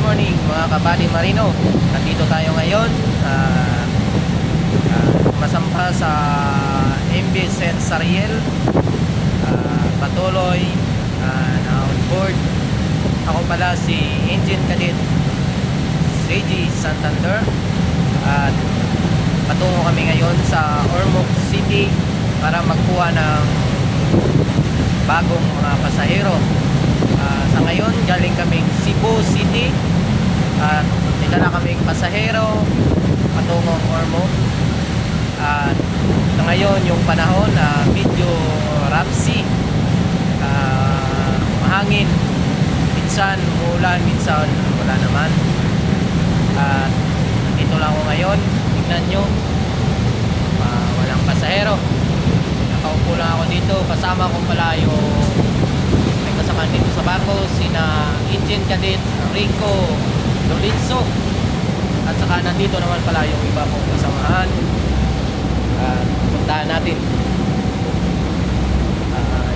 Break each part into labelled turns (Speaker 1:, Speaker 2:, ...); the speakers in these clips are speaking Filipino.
Speaker 1: morning mga kabady marino. Nandito tayo ngayon masampa sa MV St. Sariel. Patuloy na on board. Ako pala si Engine Cadet Reggie Santander at patungo kami ngayon sa Ormoc City para magkuha ng bagong mga pasahero. Sa ngayon galing kaming Cebu City at nagdala kaming pasahero patungong Ormoc. At sa ngayon yung panahon medyo rapsi, mahangin, minsan umulan, minsan wala naman. At dito lang ako ngayon, tignan nyo, walang pasahero. Nakaupo lang ako dito, kasama ko pala yung may kasama dito sa barko, sina Engine Cadet Rico Lorenzo, at saka nandito naman pala yung iba kong kasamahan. Puntahan natin.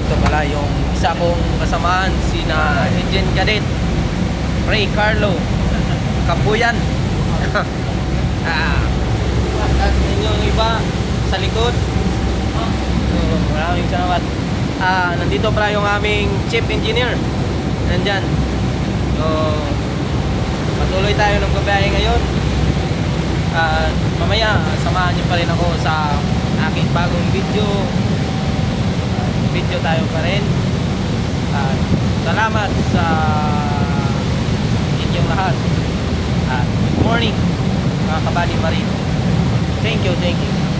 Speaker 1: Ito pala yung isa kong kasamahan, sina Engine Cadet Ray Carlo Kapuyan. At yung iba sa likod. Maraming salamat. Nandito pala yung aming chief engineer. Nandyan. So, patuloy tayo ng babae ngayon. Mamaya samahan niyo pa rin ako sa aking bagong video. Video tayo pa rin. Salamat sa inyong lahat. Good morning mga kabady marino. Thank you.